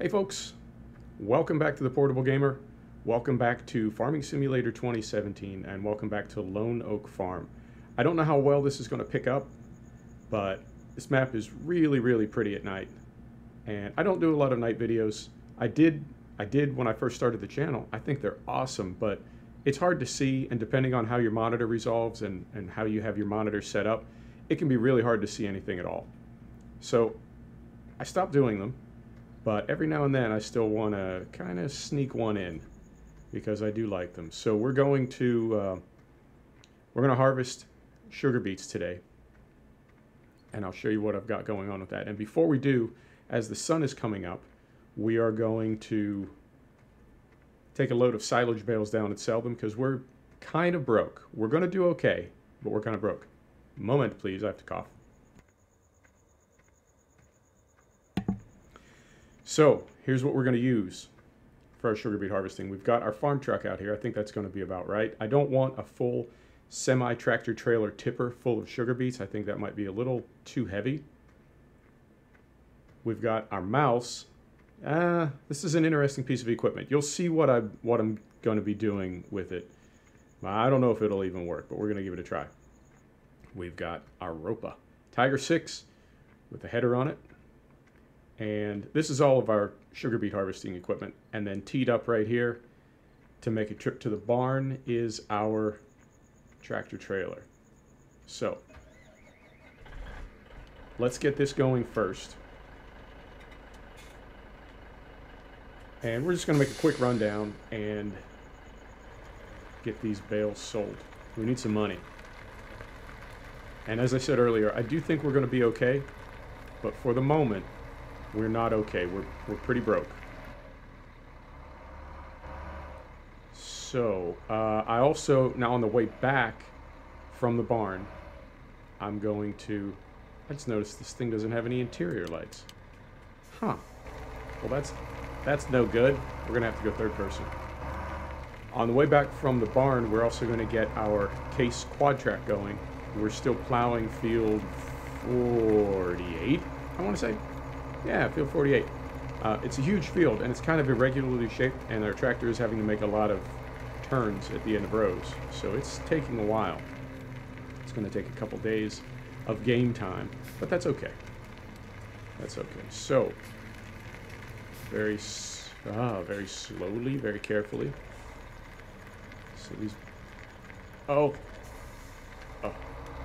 Hey folks, welcome back to the Portable Gamer. Welcome back to Farming Simulator 2017 and welcome back to Lone Oak Farm. I don't know how well this is going to pick up, but this map is really pretty at night. And I don't do a lot of night videos. I did when I first started the channel. I think they're awesome, but it's hard to see, and depending on how your monitor resolves and how you have your monitor set up, it can be really hard to see anything at all. So I stopped doing them. But every now and then I still want to kind of sneak one in because I do like them. So we're going to harvest sugar beets today, and I'll show you what I've got going on with that. And before we do, as the sun is coming up, we are going to take a load of silage bales down and sell them because we're kind of broke. We're going to do okay, but we're kind of broke. Moment, please. I have to cough. So here's what we're going to use for our sugar beet harvesting. We've got our farm truck out here. I think that's going to be about right. I don't want a full semi-tractor trailer tipper full of sugar beets. I think that might be a little too heavy. We've got our mouse. This is an interesting piece of equipment. You'll see what I'm going to be doing with it. I don't know if it'll even work, but we're going to give it a try. We've got our Ropa Tiger 6 with a header on it. And this is all of our sugar beet harvesting equipment. And then teed up right here to make a trip to the barn is our tractor trailer. So let's get this going first. And we're just going to make a quick rundown and get these bales sold. We need some money. And as I said earlier, I do think we're going to be okay. But for the moment, we're not okay. We're pretty broke. So, I also, now on the way back from the barn, I'm going to, I just noticed this thing doesn't have any interior lights. Huh. Well, that's no good. We're going to have to go third person. On the way back from the barn, we're also going to get our Case quad track going. We're still plowing field 48, I want to say. Yeah, field 48. It's a huge field, and it's kind of irregularly shaped, and our tractor is having to make a lot of turns at the end of rows. So it's taking a while. It's going to take a couple days of game time, but that's okay. That's okay. So, very slowly, very carefully. So these...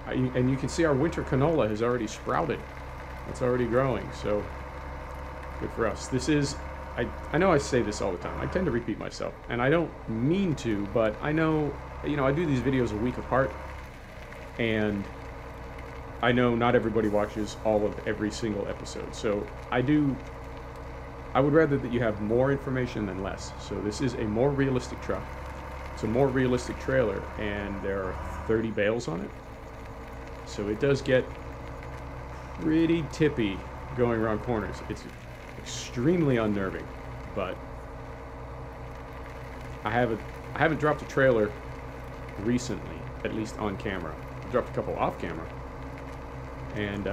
and you can see our winter canola has already sprouted. It's already growing, so... good for us. This is, I know I say this all the time. I tend to repeat myself, and I don't mean to, but I know, I do these videos a week apart, and I know not everybody watches all of every single episode. So I would rather that you have more information than less. So this is a more realistic truck. It's a more realistic trailer, and there are 30 bales on it. So it does get pretty tippy going around corners. It's extremely unnerving, but I haven't dropped a trailer recently, at least on camera. I've dropped a couple off camera, and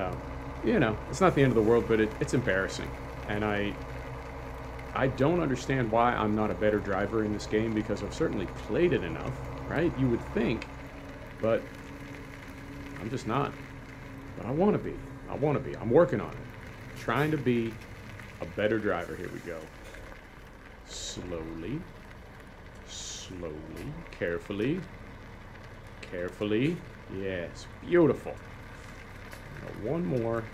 it's not the end of the world, but it's embarrassing, and I don't understand why I'm not a better driver in this game, because I've certainly played it enough, right? You would think, but I'm just not. But I want to be. I'm working on it. Trying to be a better driver. Here we go. Slowly. Carefully. Yes, beautiful. Now one more.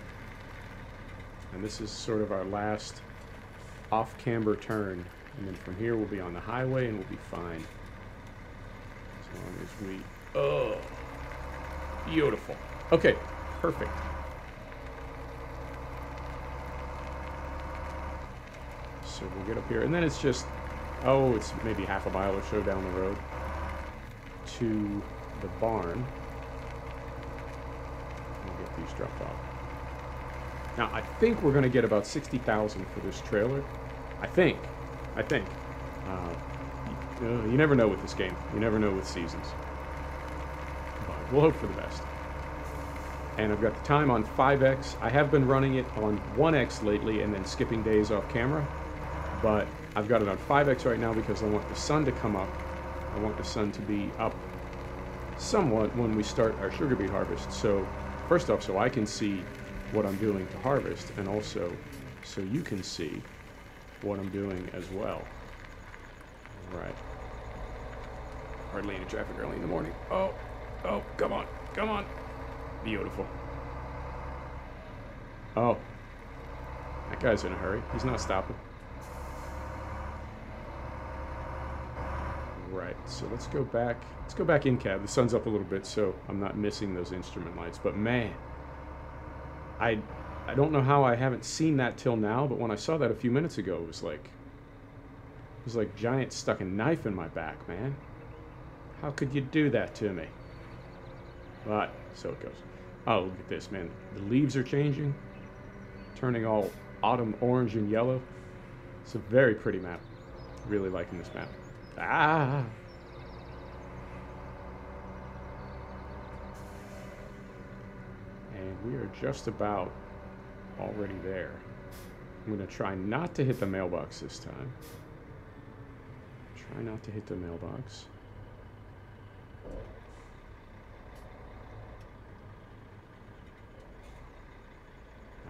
And this is sort of our last off-camber turn. And then from here we'll be on the highway and we'll be fine. As long as we... oh, beautiful. Okay, perfect. So we'll get up here, and then it's just, it's maybe half a mile or so down the road to the barn. We'll get these dropped off. Now, I think we're going to get about 60,000 for this trailer. I think. You never know with this game. You never know with seasons. But we'll hope for the best. And I've got the time on 5x. I have been running it on 1x lately and then skipping days off camera. but I've got it on 5x right now because I want the sun to come up. I want the sun to be up somewhat when we start our sugar beet harvest. So first off, so I can see what I'm doing to harvest, and also so you can see what I'm doing as well. All right. Hardly any traffic early in the morning. Oh, come on, come on. Beautiful. Oh, that guy's in a hurry. He's not stopping. Right, so let's go back. Let's go back in cab. The sun's up a little bit, so I'm not missing those instrument lights. But man, I don't know how I haven't seen that till now. But when I saw that a few minutes ago, it was like Giant stuck a knife in my back, man. How could you do that to me? But so it goes. Oh, look at this, man. The leaves are changing, turning all autumn orange and yellow. It's a very pretty map. Really liking this map. Ah! And we are just about already there. I'm going to try not to hit the mailbox this time. Try not to hit the mailbox.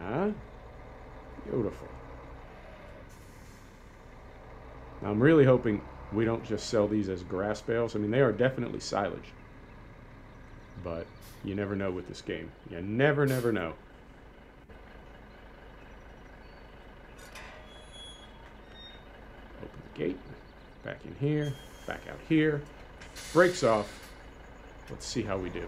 Huh? Beautiful. Now I'm really hoping we don't just sell these as grass bales. I mean, they are definitely silage. But you never know with this game. You never know. Open the gate. Back in here. Back out here. Brakes off. Let's see how we do.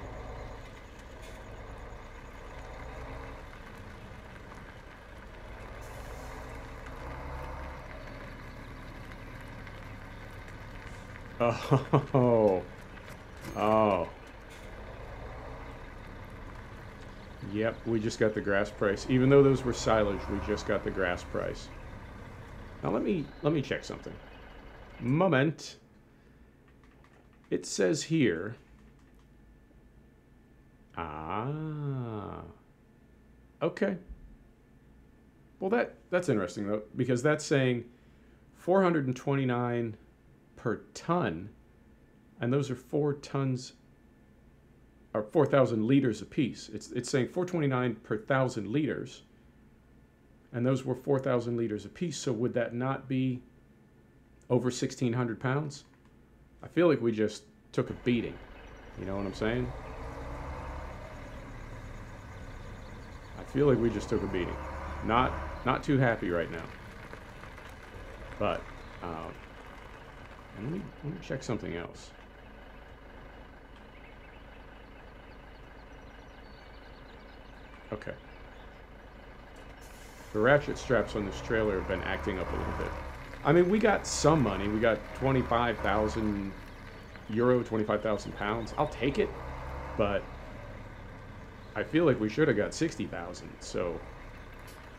Oh. Yep, we just got the grass price. Even though those were silage, we just got the grass price. Now let me check something. Moment. It says here. Okay. Well, that's interesting though, because that's saying 429 per ton, and those are 4 tons or 4,000 liters a piece. It's saying 429 per 1,000 liters, and those were 4,000 liters a piece. So would that not be over 1,600 pounds? I feel like we just took a beating. You know what I'm saying? I feel like we just took a beating. Not too happy right now. But let me check something else. Okay. The ratchet straps on this trailer have been acting up a little bit. I mean, we got some money. We got 25,000 euro, 25,000 pounds. I'll take it, but I feel like we should have got 60,000. So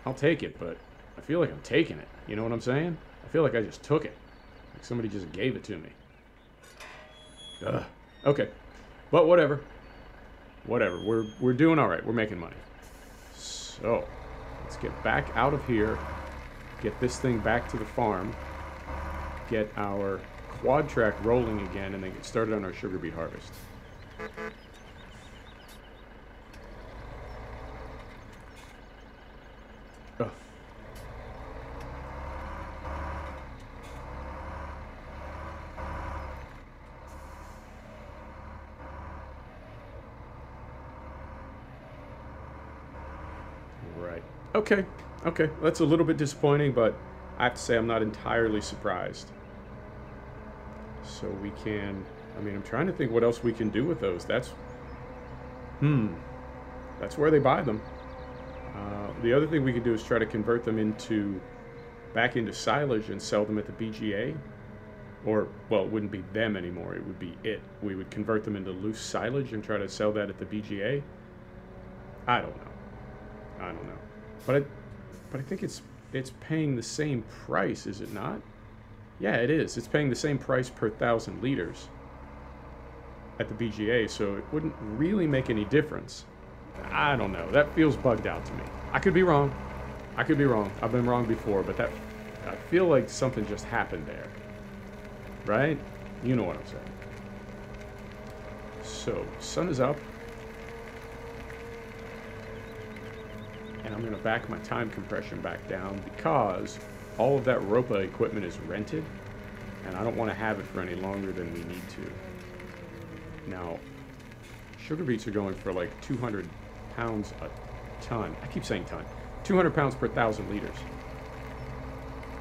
I'll take it, but I feel like I'm taking it. You know what I'm saying? I feel like I just took it. Like somebody just gave it to me. Ugh. Okay. But whatever. Whatever. We're doing all right. We're making money. So let's get back out of here. Get this thing back to the farm. Get our quad track rolling again, and then get started on our sugar beet harvest. Ugh. Right. Okay. Okay. That's a little bit disappointing, but I have to say I'm not entirely surprised. So we can... I mean, I'm trying to think what else we can do with those. That's where they buy them. The other thing we could do is try to convert them back into silage and sell them at the BGA. Or, well, it wouldn't be them anymore. It would be it. We would convert them into loose silage and try to sell that at the BGA. I don't know. But I think it's paying the same price, is it not? Yeah, it is. It's paying the same price per 1,000 liters at the BGA, so it wouldn't really make any difference. I don't know. That feels bugged out to me. I could be wrong. I've been wrong before, but that I feel like something just happened there. Right? You know what I'm saying. So, sun is up. And I'm going to back my time compression back down because all of that Ropa equipment is rented. And I don't want to have it for any longer than we need to. Now, sugar beets are going for like 200 pounds a ton. I keep saying ton. 200 pounds per 1,000 liters.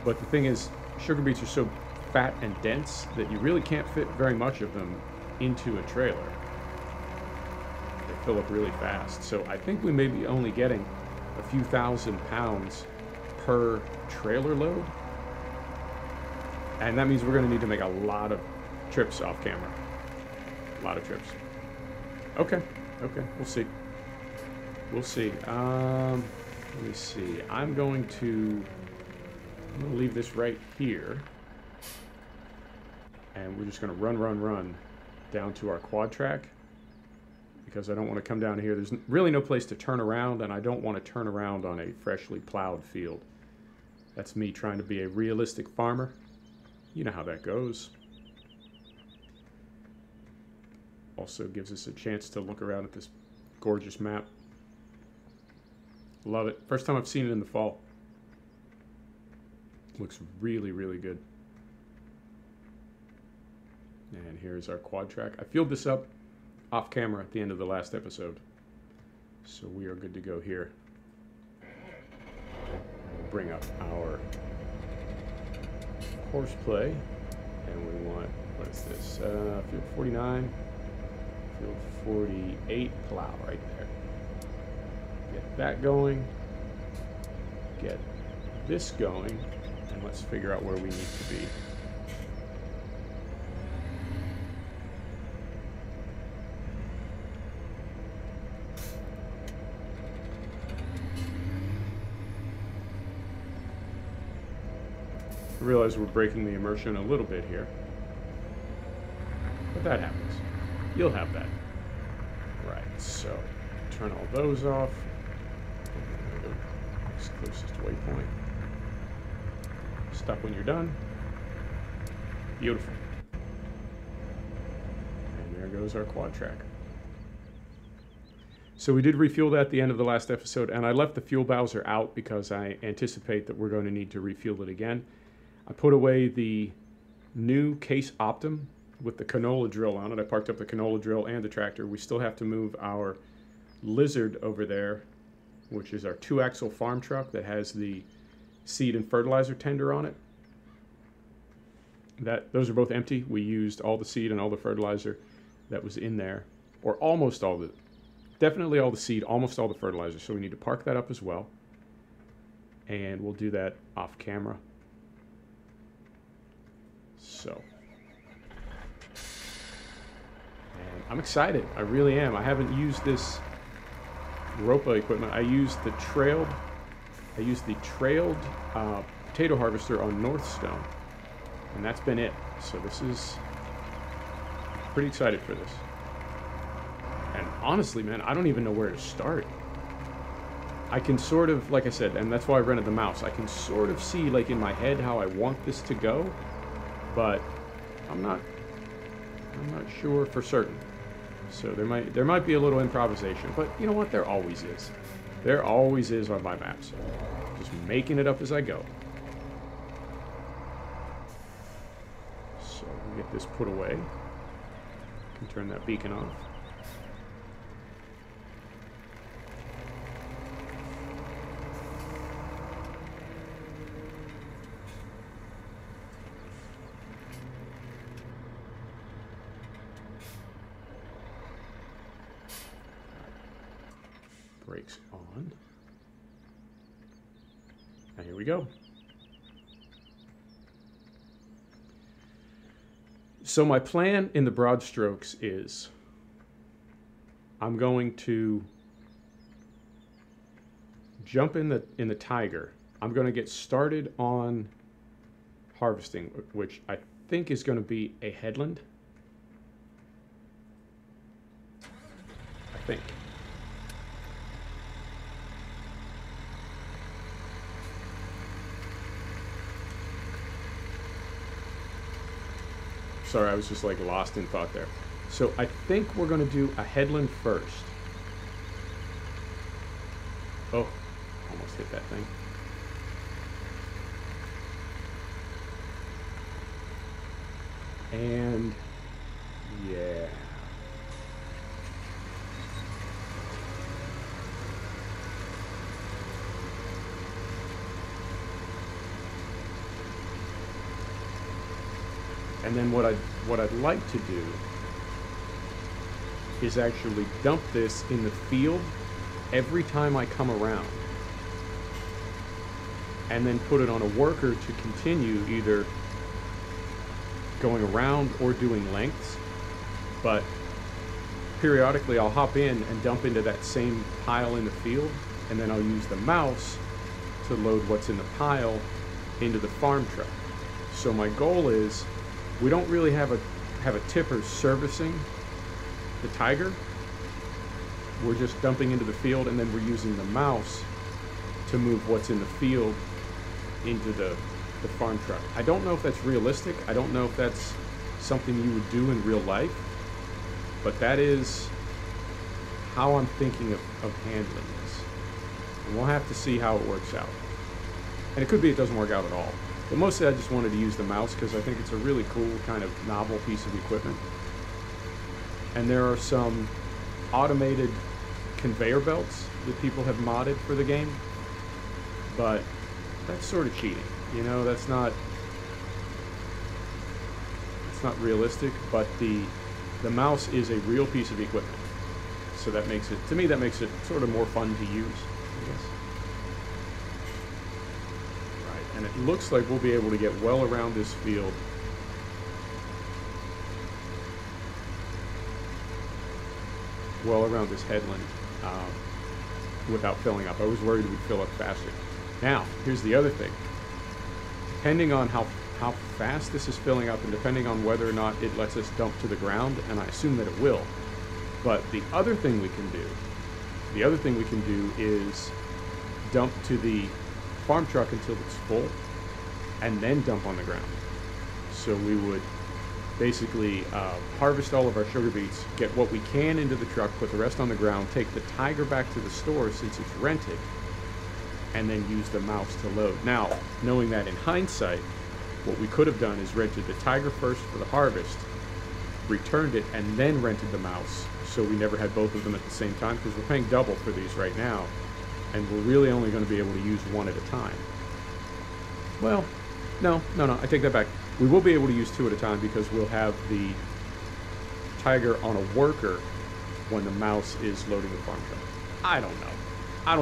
But the thing is, sugar beets are so fat and dense that you really can't fit very much of them into a trailer. They fill up really fast. So I think we may be only getting a few thousand pounds per trailer load. And that means we're going to need to make a lot of trips off camera. A lot of trips. Okay. Okay. We'll see. We'll see. Let me see. I'm going to leave this right here. And we're just going to run down to our quad track. Because I don't want to come down here. There's really no place to turn around, and I don't want to turn around on a freshly plowed field. That's me trying to be a realistic farmer. You know how that goes. Also gives us a chance to look around at this gorgeous map. Love it. First time I've seen it in the fall. Looks really, really good. And here's our quad track. I filled this up off camera at the end of the last episode. So we are good to go here. We'll bring up our horseplay, and we want, what is this, field 49, field 48 plow right there. Get that going, get this going, and let's figure out where we need to be. I realize we're breaking the immersion a little bit here, but that happens. You'll have that. Right, so turn all those off. There we go. Next closest waypoint. Stop when you're done. Beautiful. And there goes our quad track. So we did refuel that at the end of the last episode, and I left the fuel bowser out because I anticipate that we're going to need to refuel it again. I put away the new Case Optum with the canola drill on it. I parked up the canola drill and the tractor. We still have to move our Lizard over there, which is our 2-axle farm truck that has the seed and fertilizer tender on it. Those are both empty. We used all the seed and all the fertilizer that was in there, or almost all the, definitely all the seed, almost all the fertilizer. So we need to park that up as well. And we'll do that off camera. So, and I'm excited. I really am. I haven't used this Ropa equipment. I used the trailed potato harvester on Northstone, and that's been it. So this is pretty excited for this. And honestly, man, I don't even know where to start. I can sort of, like I said, and that's why I rented the mouse. I can sort of see, like in my head, how I want this to go. But I'm not sure for certain. So there might be a little improvisation, but you know what? There always is. There always is on my maps. Just making it up as I go. So we get this put away. Can turn that beacon off. Brakes on. And here we go. So my plan in the broad strokes is I'm going to jump in the Tiger. I'm going to get started on harvesting, which I think is going to be a headland. I think. sorry, I was just like lost in thought there. So I think we're going to do a headland first. Oh, almost hit that thing. And yeah. And then what I'd like to do is actually dump this in the field every time I come around, and then put it on a worker to continue either going around or doing lengths. But periodically I'll hop in and dump into that same pile in the field, and then I'll use the mouse to load what's in the pile into the farm truck. So my goal is, we don't really have a tipper servicing the Tiger. We're just dumping into the field, and then we're using the mouse to move what's in the field into the farm truck. I don't know if that's realistic. I don't know if that's something you would do in real life, but that is how I'm thinking of handling this. And we'll have to see how it works out. And it could be it doesn't work out at all. But mostly I just wanted to use the mouse because I think it's a really cool kind of novel piece of equipment. And there are some automated conveyor belts that people have modded for the game, but that's sort of cheating. You know, that's not realistic, but the mouse is a real piece of equipment. So that makes it, to me, that makes it sort of more fun to use, I guess. And it looks like we'll be able to get well around this field. Well around this headland without filling up. I was worried we'd fill up faster. Now, here's the other thing. Depending on how fast this is filling up, and depending on whether or not it lets us dump to the ground, and I assume that it will, but the other thing we can do is dump to the farm truck until it's full, and then dump on the ground. So we would basically harvest all of our sugar beets, get what we can into the truck, put the rest on the ground, take the Tiger back to the store since it's rented, and then use the mouse to load. Now, knowing that in hindsight, what we could have done is rented the Tiger first for the harvest, returned it, and then rented the mouse, so we never had both of them at the same time, because we're paying double for these right now, and we're really only going to be able to use one at a time. Well, no, I take that back. We will be able to use two at a time because we'll have the Tiger on a worker when the mouse is loading the farm truck. I don't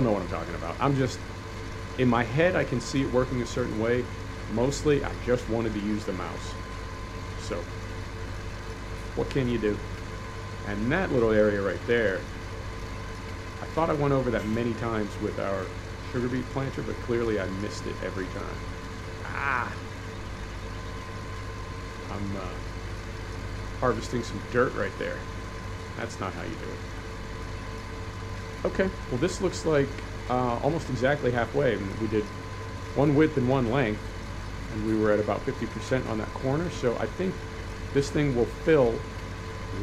know what I'm talking about. I'm just, in my head, I can see it working a certain way. Mostly, I just wanted to use the mouse. So, what can you do? And that little area right there, I thought I went over that many times with our sugar beet planter, but clearly I missed it every time. I'm harvesting some dirt right there. That's not how you do it. Okay, well this looks like almost exactly halfway. We did one width and one length, and we were at about 50% on that corner, so I think this thing will fill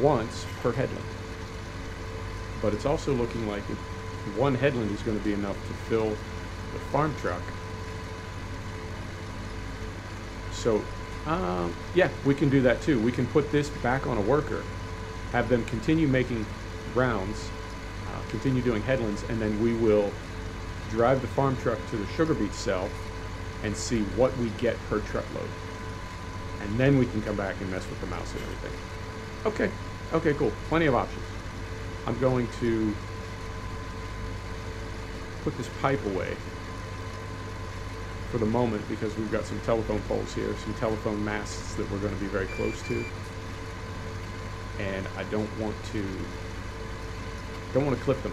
once per headland. But it's also looking like one headland is going to be enough to fill the farm truck. So, yeah, we can do that too. We can put this back on a worker, have them continue making rounds, continue doing headlands, and then we will drive the farm truck to the sugar beet cell and see what we get per truckload. And then we can come back and mess with the mouse and everything. Okay, cool. Plenty of options. I'm going to put this pipe away for the moment because we've got some telephone poles here, some telephone masts that we're going to be very close to. And I don't want to clip them.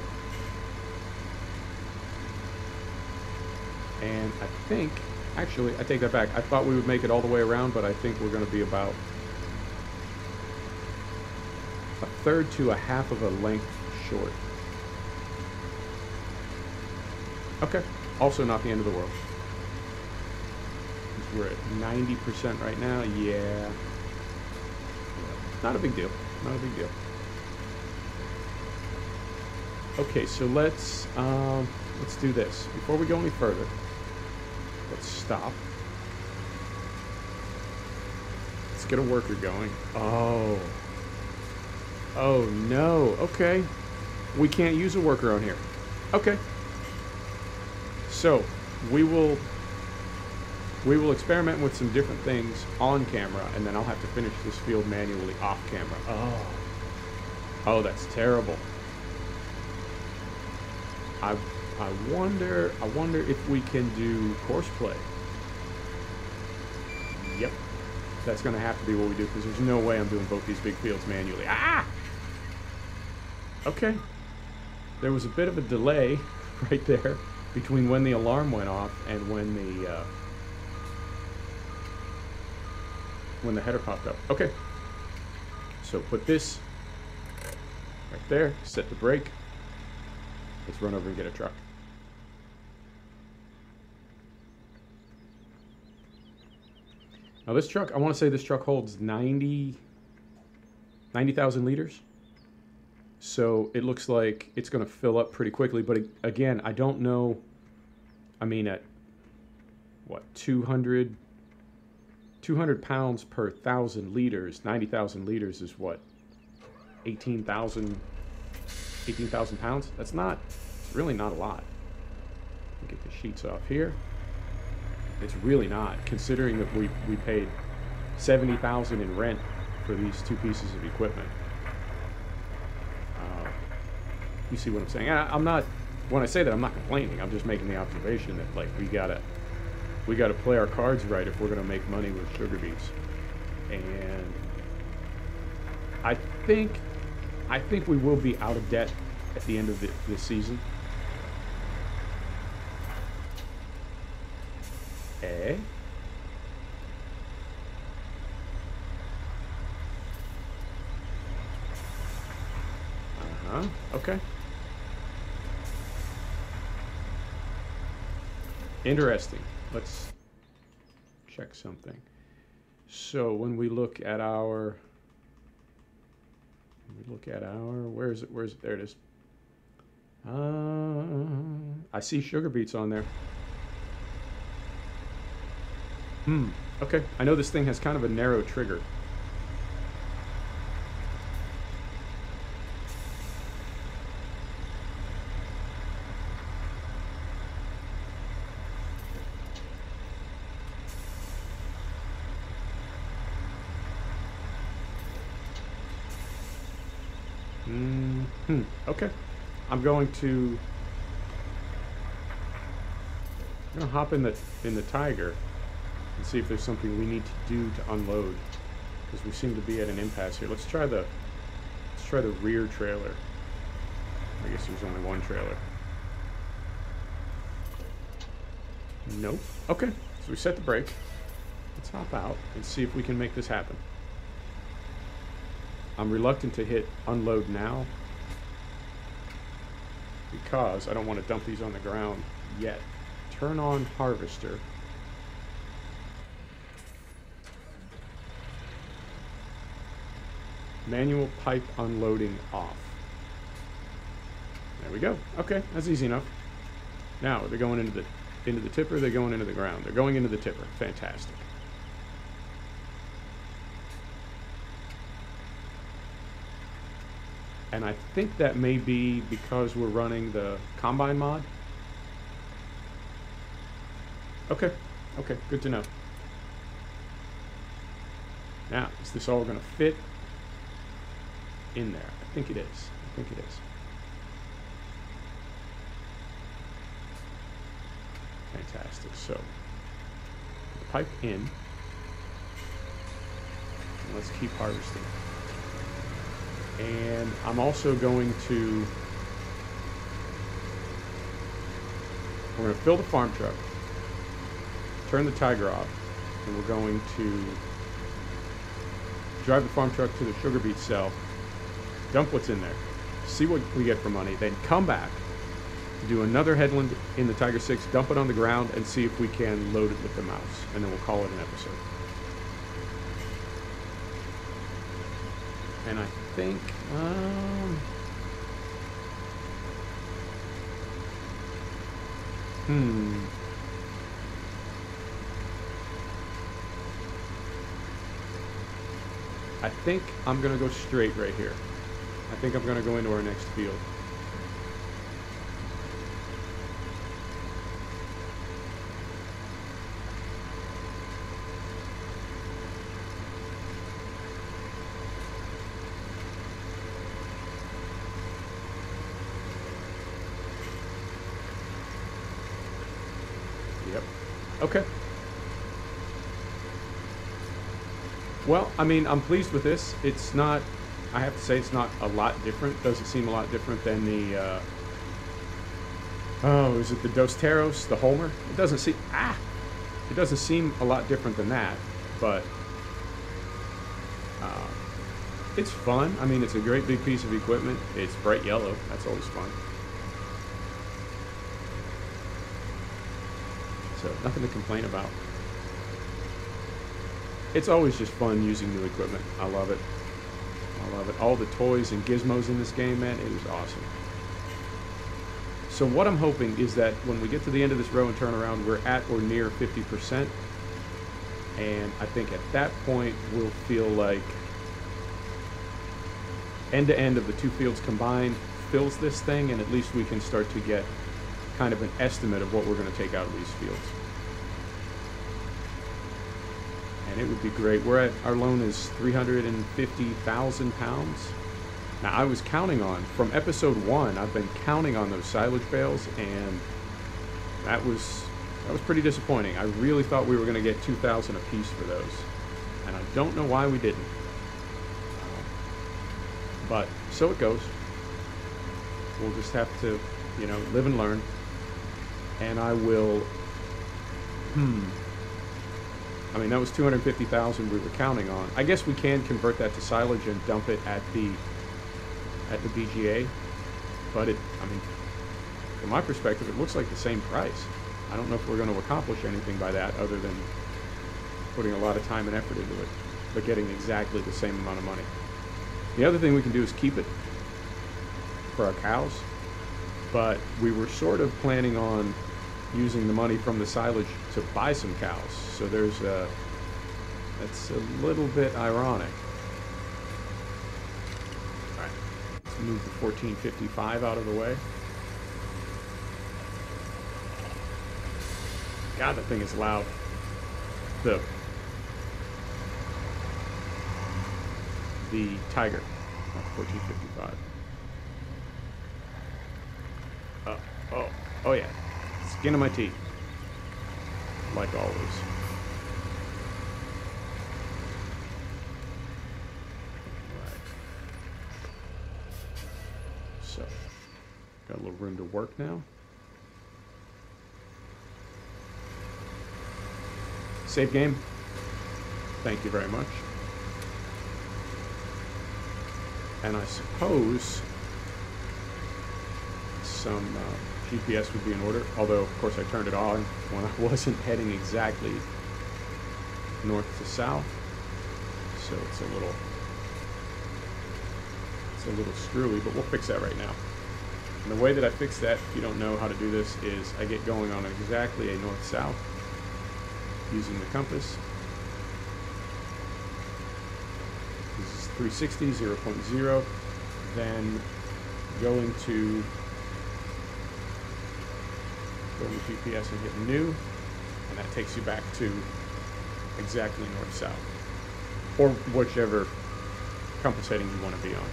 And I think, actually, I take that back. I thought we would make it all the way around, but I think we're going to be about a third to a half of a length short. Okay, also not the end of the world. We're at 90% right now, yeah. Not a big deal. Not a big deal. Okay, so let's do this. Before we go any further, let's stop. Let's get a worker going. Oh. Oh no. Okay. We can't use a worker on here. Okay. So we will experiment with some different things on camera, and then I'll have to finish this field manually off camera. Oh. Oh, that's terrible. I wonder if we can do course play. Yep. That's going to have to be what we do, because there's no way I'm doing both these big fields manually. Ah! Okay. There was a bit of a delay right there between when the alarm went off and when the header popped up. Okay. So put this right there, set the brake. Let's run over and get a truck. Now this truck, I want to say this truck holds 90,000 liters. So it looks like it's going to fill up pretty quickly. But again, I don't know. I mean, at what, 200 pounds per 1,000 liters, 90,000 liters is what, 18,000 pounds? That's not, it's really not a lot. Get the sheets off here. It's really not, considering that we paid $70,000 in rent for these two pieces of equipment. You see what I'm saying? I'm not, when I say that, I'm not complaining. I'm just making the observation that, like, we gotta play our cards right if we're gonna make money with sugar beets. And I think we will be out of debt at the end of this season. Eh? Uh-huh. Okay. Interesting. Let's check something. So when we look at our, where is it? There it is. I see sugar beets on there. Okay. I know this thing has kind of a narrow trigger. Okay. I'm going to hop in the Tiger and see if there's something we need to do to unload, because we seem to be at an impasse here. Let's try the rear trailer. I guess there's only one trailer. Nope. Okay. So we set the brake. Let's hop out and see if we can make this happen. I'm reluctant to hit unload now because I don't want to dump these on the ground yet. Turn on harvester. Manual pipe unloading off. There we go. Okay, that's easy enough. Now they're going into the tipper. They're going into the ground. They're going into the tipper. Fantastic. And I think that may be because we're running the combine mod. Okay, okay, good to know. Now, is this all going to fit in there? I think it is. I think it is. Fantastic. So, put the pipe in. And let's keep harvesting. And I'm also going to, we're going to fill the farm truck, turn the Tiger off, and we're going to drive the farm truck to the sugar beet cell, dump what's in there, see what we get for money, then come back, do another headland in the Tiger 6, dump it on the ground, and see if we can load it with the mouse, and then we'll call it an episode. And I think, I think I'm going to go straight right here. I think I'm going to go into our next field. Yep. Okay. Well, I mean, I'm pleased with this. It's not, I have to say, it's not a lot different. Doesn't seem a lot different than the, oh, is it the Dos Terros, the Homer? It doesn't seem, it doesn't seem a lot different than that, but it's fun. I mean, it's a great big piece of equipment. It's bright yellow. That's always fun. So, nothing to complain about. It's always just fun using new equipment. I love it. I love it. All the toys and gizmos in this game, man, it is awesome. So what I'm hoping is that when we get to the end of this row and turn around, we're at or near 50%. And I think at that point, we'll feel like end to end of the two fields combined fills this thing, and at least we can start to get kind of an estimate of what we're going to take out of these fields. And it would be great. We're at, our loan is 350,000 pounds. Now I was counting on, from episode 1, I've been counting on those silage bales, and that was pretty disappointing. I really thought we were going to get 2,000 a piece for those, and I don't know why we didn't. But so it goes. We'll just have to, you know, live and learn. And I will, I mean, that was 250,000 we were counting on. I guess we can convert that to silage and dump it at the BGA. But it, I mean, from my perspective, it looks like the same price. I don't know if we're going to accomplish anything by that other than putting a lot of time and effort into it, but getting exactly the same amount of money. The other thing we can do is keep it for our cows, but we were sort of planning on using the money from the silage to buy some cows. So there's that's a little bit ironic. All right, let's move the 1455 out of the way. God, that thing is loud. The Tiger, 1455. Oh yeah, skin of my teeth, like always. Right. So, got a little room to work now. Save game. Thank you very much. And I suppose some GPS would be in order, although of course I turned it on when I wasn't heading exactly north to south, so it's a little screwy, but we'll fix that right now. And the way that I fix that, if you don't know how to do this, is I get going on exactly a north-south using the compass. This is 360, 0.0, then going to GPS and hit new, and that takes you back to exactly north-south, or whichever compass heading you want to be on.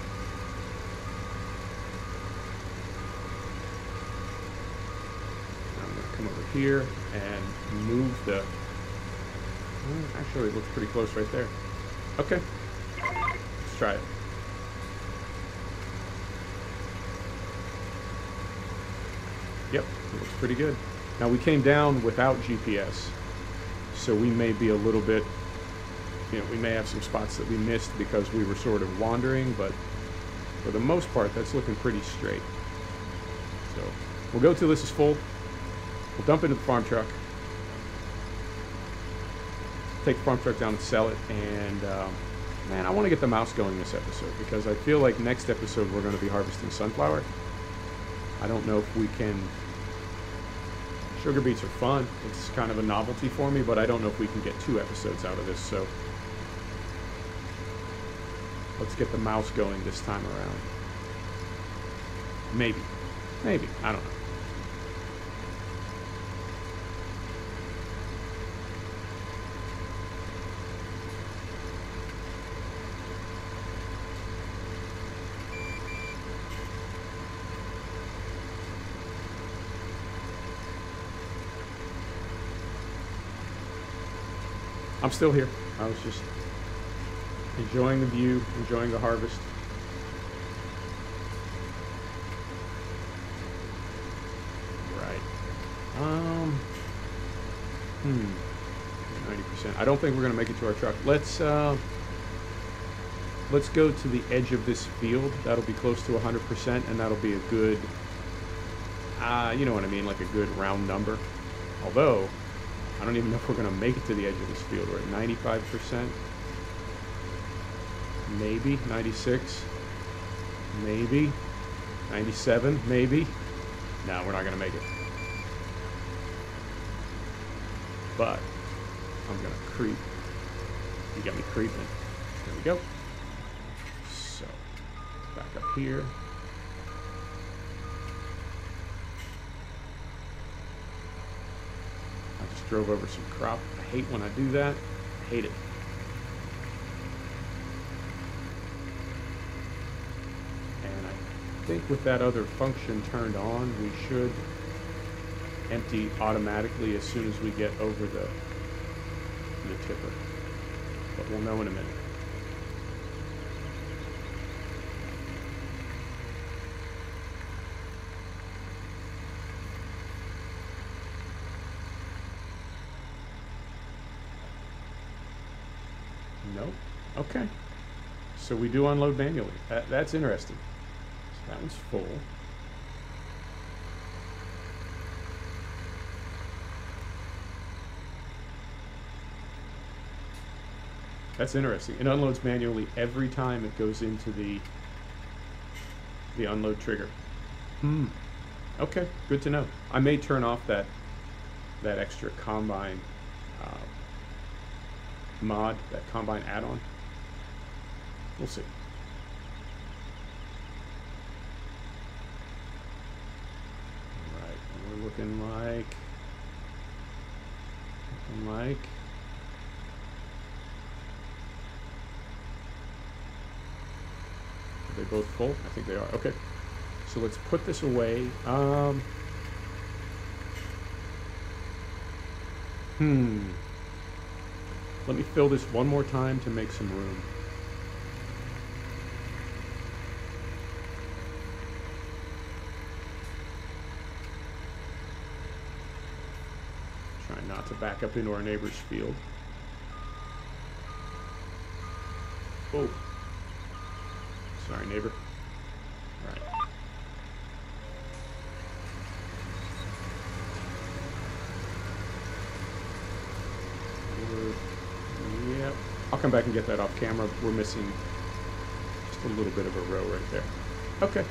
I'm going to come over here and move the, well, actually it looks pretty close right there. Okay, let's try it. Yep, it looks pretty good. Now we came down without GPS, so we may be a little bit, you know, we may have some spots that we missed because we were sort of wandering, but for the most part, that's looking pretty straight. So we'll go till this is full. We'll dump into the farm truck, take the farm truck down and sell it, and Man, I want to get the mouse going this episode because I feel like next episode we're going to be harvesting sunflower. I don't know if we can... Sugar beets are fun. It's kind of a novelty for me, but I don't know if we can get 2 episodes out of this, so... Let's get the mouse going this time around. Maybe. Maybe. I don't know. I'm still here. I was just enjoying the view, enjoying the harvest. Right. 90%. I don't think we're gonna make it to our truck. Let's go to the edge of this field. That'll be close to 100%, and that'll be a good, you know what I mean, like a good round number. Although, I don't even know if we're going to make it to the edge of this field. We're at 95%. Maybe. 96. Maybe. 97. Maybe. No, we're not going to make it. But I'm going to creep. You got me creeping. There we go. So, back up here. Drove over some crop. I hate when I do that. I hate it. And I think with that other function turned on, we should empty automatically as soon as we get over the tipper. But we'll know in a minute. Nope. Okay. So we do unload manually. That's interesting. So that one's full. That's interesting. It unloads manually every time it goes into the unload trigger. Okay, good to know. I may turn off that extra combine mod, that combine add-on. We'll see. Alright, we're looking like are they both full? I think they are. Okay. So let's put this away. Let me fill this one more time to make some room. Trying not to back up into our neighbor's field. Oh. Sorry, neighbor. All right. Yep. I'll come back and get that off camera. We're missing just a little bit of a row right there. Okay.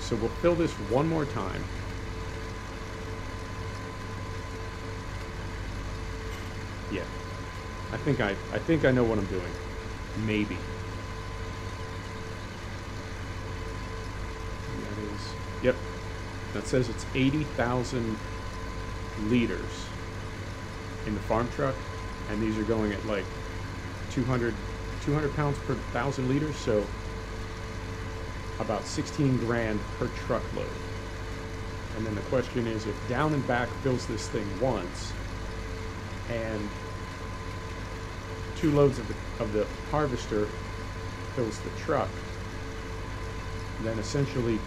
So we'll fill this one more time. Yeah. I think I know what I'm doing. Maybe. That is, yep. That says it's 80,000 liters in the farm truck, and these are going at like 200 pounds per 1,000 liters, so about 16 grand per truckload. And then the question is, if down and back fills this thing once, and 2 loads of the harvester fills the truck, then essentially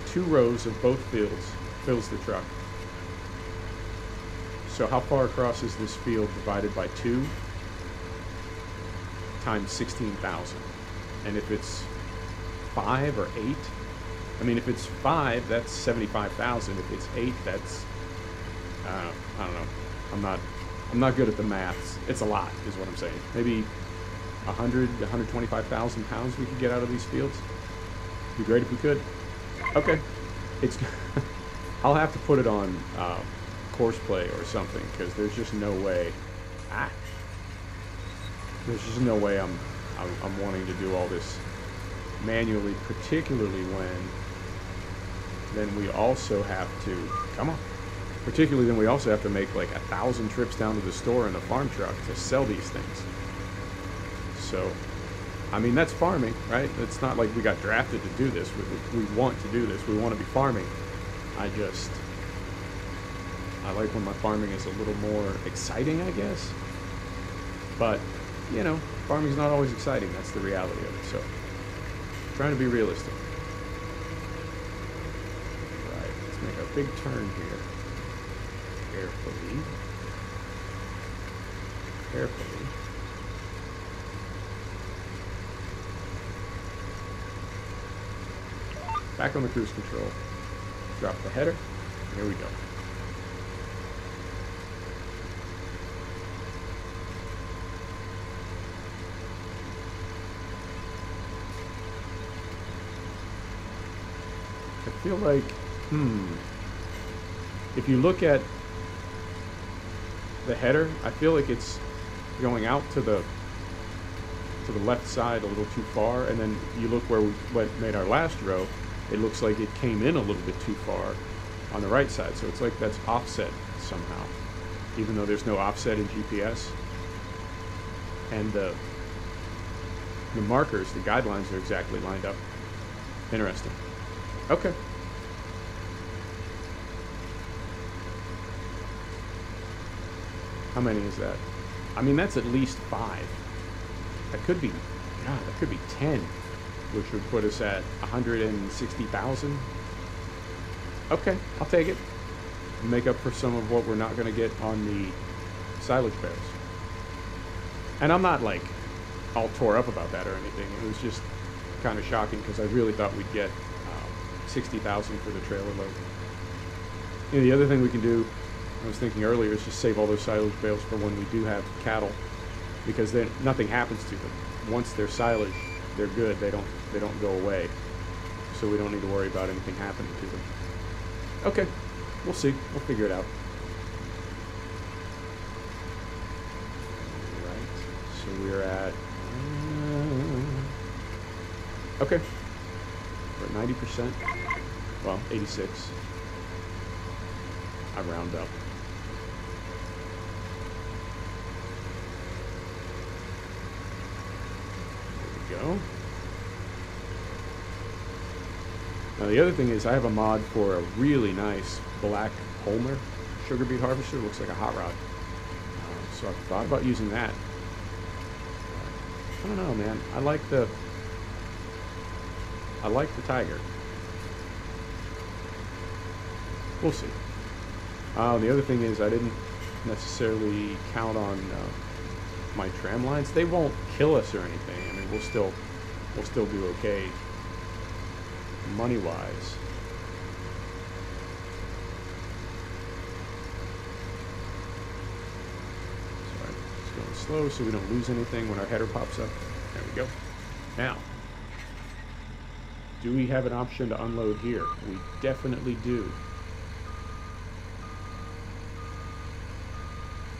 2 rows of both fields fills the truck. So how far across is this field divided by 2 times 16,000? And if it's 5 or 8, I mean, if it's 5, that's 75,000. If it's 8, that's I don't know. I'm not good at the maths. It's a lot, is what I'm saying. Maybe 125,000 pounds we could get out of these fields. It'd be great if we could. Okay, it's. I'll have to put it on course play or something, because there's just no way. There's just no way I'm wanting to do all this manually, particularly when then we also have to particularly then we also have to make like 1,000 trips down to the store in the farm truck to sell these things. So, I mean, that's farming, right? It's not like we got drafted to do this. We want to do this. We want to be farming. I like when my farming is a little more exciting, I guess. But, you know, farming's not always exciting. That's the reality of it. So, trying to be realistic. Right, let's make a big turn here. Carefully. Carefully. Back on the cruise control. Drop the header. Here we go. I feel like, if you look at the header, I feel like it's going out to the left side a little too far, and then you look where we made our last row, it looks like it came in a little bit too far on the right side. So it's like that's offset somehow, even though there's no offset in GPS. And the markers, the guidelines are exactly lined up. Interesting. Okay. How many is that? I mean, that's at least 5. That could be, God, that could be 10, which would put us at 160,000. Okay, I'll take it. Make up for some of what we're not going to get on the silage bales. And I'm not like all tore up about that or anything. It was just kind of shocking because I really thought we'd get 60,000 for the trailer load. You know, the other thing we can do, I was thinking earlier, is just save all those silage bales for when we do have cattle, because then nothing happens to them. Once they're silage, they're good. They don't go away, so we don't need to worry about anything happening to them. Okay, we'll see. We'll figure it out. All right. So we're at okay. We're at 90%. Well, 86. I round up. There we go. Now the other thing is I have a mod for a really nice black Holmer sugar beet harvester. It looks like a hot rod. So I've thought about using that. I don't know, man. I like the Tiger. We'll see. The other thing is I didn't necessarily count on my tram lines. They won't kill us or anything. I mean, we'll still do okay money-wise. Sorry, it's going slow so we don't lose anything when our header pops up. There we go. Now, do we have an option to unload here? We definitely do.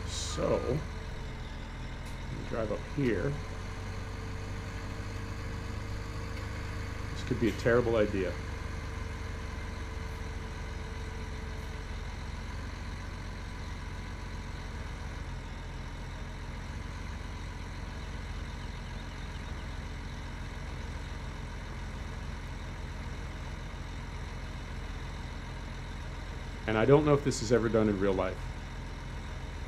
So, drive up here. This could be a terrible idea. And I don't know if this is ever done in real life,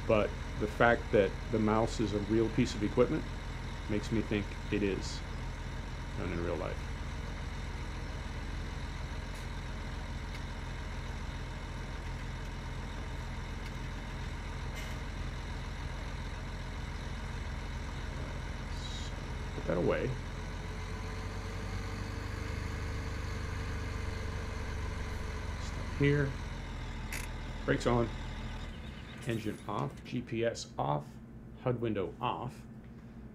but the fact that the mouse is a real piece of equipment makes me think it is done in real life. Put that away. here. Brakes on. Engine off. GPS off. HUD window off.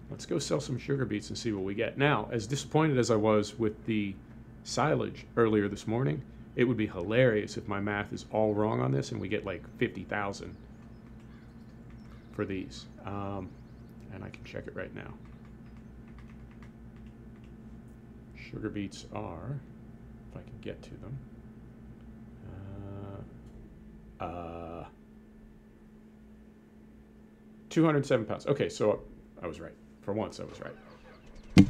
Let's go sell some sugar beets and see what we get. Now, as disappointed as I was with the silage earlier this morning, it would be hilarious if my math is all wrong on this and we get like 50,000 for these. And I can check it right now. Sugar beets are, if I can get to them, 207 pounds. Okay, so I was right. For once, I was right.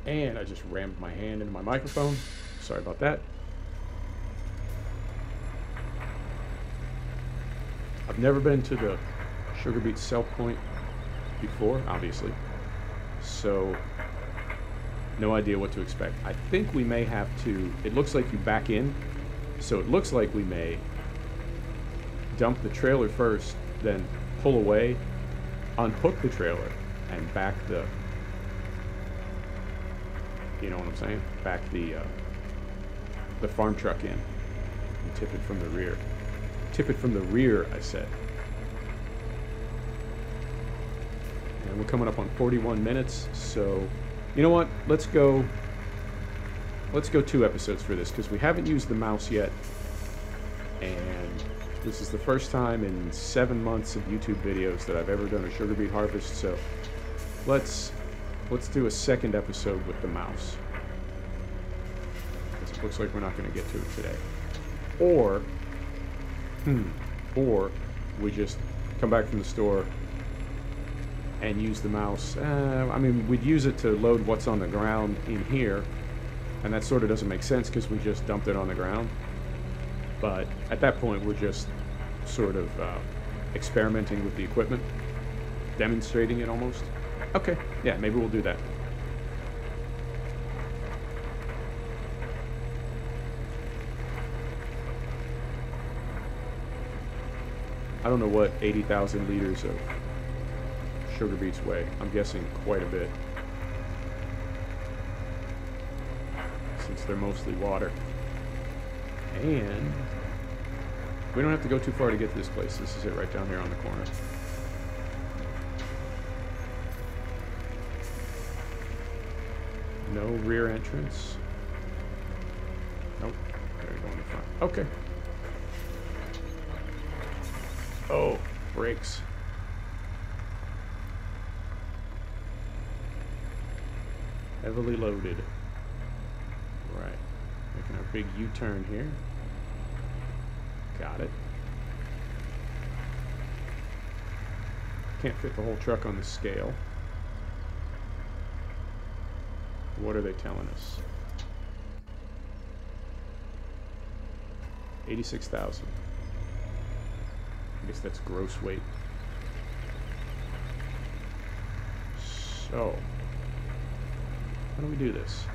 And I just rammed my hand into my microphone. Sorry about that. I've never been to the sugar beet sell point before, obviously. So, no idea what to expect. I think we may have to, it looks like you back in. So it looks like we may dump the trailer first, then pull away, unhook the trailer, and back the, you know what I'm saying? Back the farm truck in and tip it from the rear. Tip it from the rear, I said. And we're coming up on 41 minutes, so you know what? Let's go 2 episodes for this because we haven't used the mouse yet, and this is the first time in 7 months of YouTube videos that I've ever done a sugar beet harvest. So let's do a second episode with the mouse because it looks like we're not going to get to it today. Or we just come back from the store and use the mouse. I mean, we'd use it to load what's on the ground in here, and that sort of doesn't make sense because we just dumped it on the ground. But at that point, we're just sort of experimenting with the equipment, demonstrating it almost. Okay, yeah, maybe we'll do that. I don't know what 80,000 liters of sugar beets weigh. I'm guessing quite a bit, since they're mostly water. And we don't have to go too far to get to this place. This is it right down here on the corner. No rear entrance. Nope. There you go in the front. Okay. Oh, brakes. Heavily loaded. Right. Making our big U-turn here. Got it. Can't fit the whole truck on the scale. What are they telling us? 86,000. I guess that's gross weight. So, how do we do this?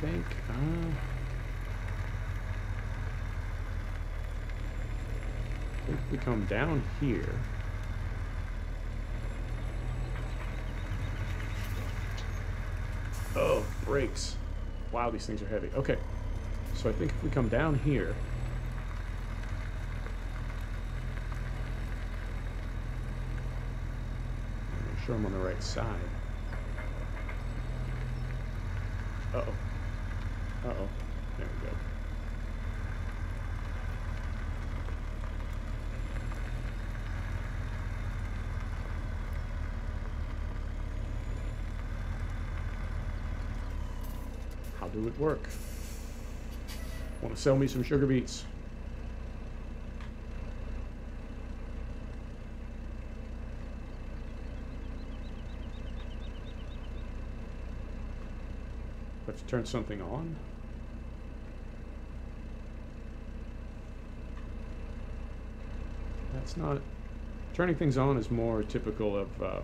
I think, if we come down here, oh, brakes. Wow, these things are heavy. Okay, so I think if we come down here, make sure I'm on the right side. Uh-oh. Uh-oh. There we go. How do it work? Want to sell me some sugar beets? Let's turn something on. That's not... Turning things on is more typical of a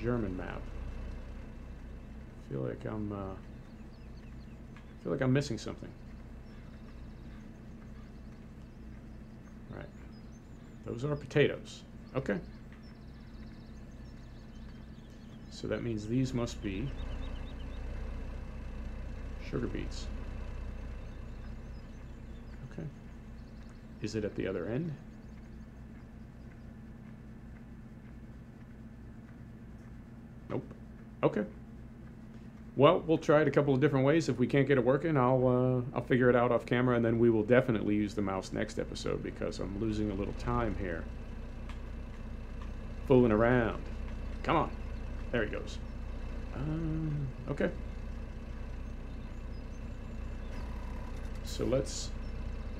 German map. I feel like I'm missing something. Those are potatoes. Okay. So that means these must be sugar beets. Okay. Is it at the other end? Nope. Okay. Well, we'll try it a couple of different ways. If we can't get it working, I'll figure it out off camera, and then we will definitely use the mouse next episode because I'm losing a little time here. Fooling around. Come on. There he goes. Okay. So let's...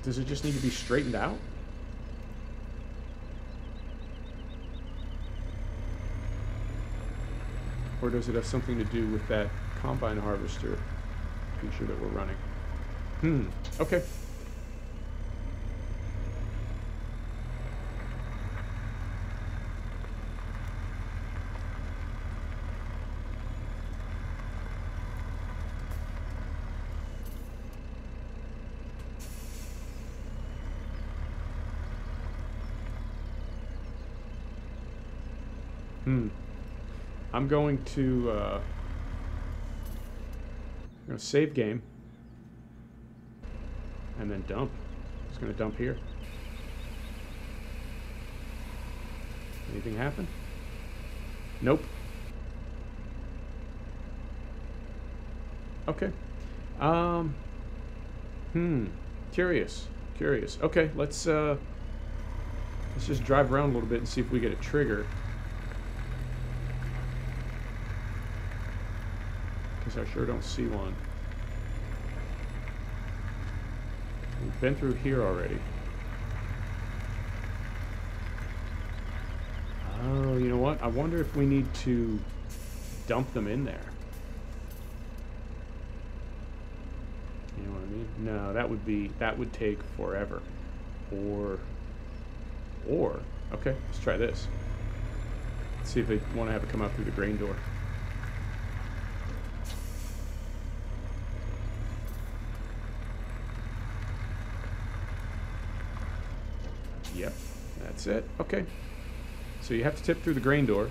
Does it just need to be straightened out? Or does it have something to do with that combine harvester feature that we're running? Okay. I'm going to save game and then dump. Just going to dump here. Anything happen? Nope. Okay. Curious. Okay, let's just drive around a little bit and see if we get a trigger. Because I sure don't see one. We've been through here already. Oh, you know what? I wonder if we need to dump them in there. You know what I mean? No, that would take forever. Or, okay, let's try this. Let's see if they want to have it come out through the grain door. Yep, that's it. Okay. So you have to tip through the grain door.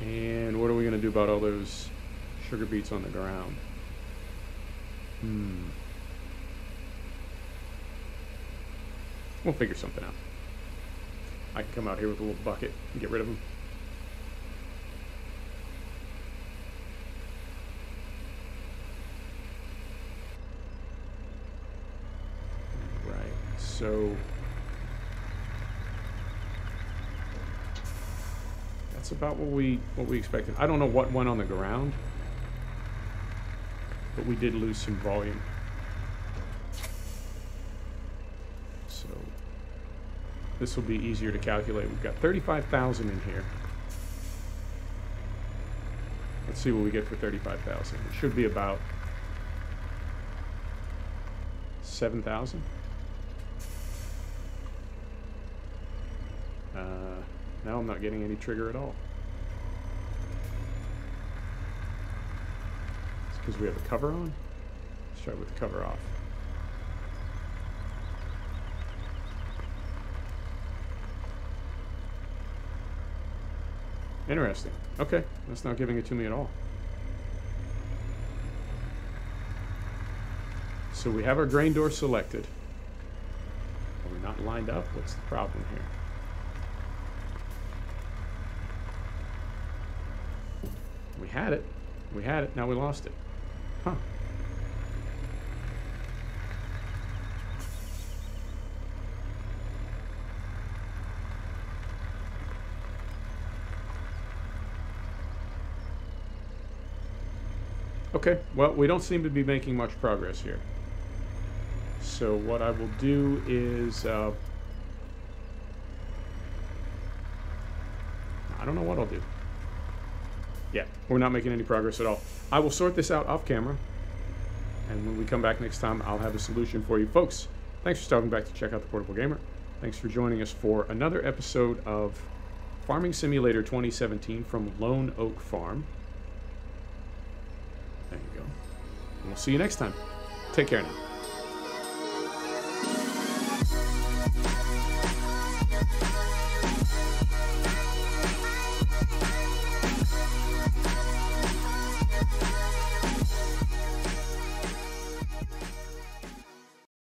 And what are we going to do about all those sugar beets on the ground? We'll figure something out. I can come out here with a little bucket and get rid of them. So that's about what we expected. I don't know what went on the ground, but we did lose some volume. So this will be easier to calculate. We've got 35,000 in here. Let's see what we get for 35,000. It should be about 7,000. Now I'm not getting any trigger at all. It's because we have a cover on? Let's try with the cover off. Interesting. Okay, that's not giving it to me at all. So we have our grain door selected. Are we not lined up? What's the problem here? We had it, now we lost it. Huh. Okay, well, we don't seem to be making much progress here. So what I will do is, I don't know what I'll do. Yeah, we're not making any progress at all. I will sort this out off camera, and when we come back next time, I'll have a solution for you. Folks, thanks for stopping back to check out The Portable Gamer. Thanks for joining us for another episode of Farming Simulator 2017 from Lone Oak Farm. There you go. And we'll see you next time. Take care now.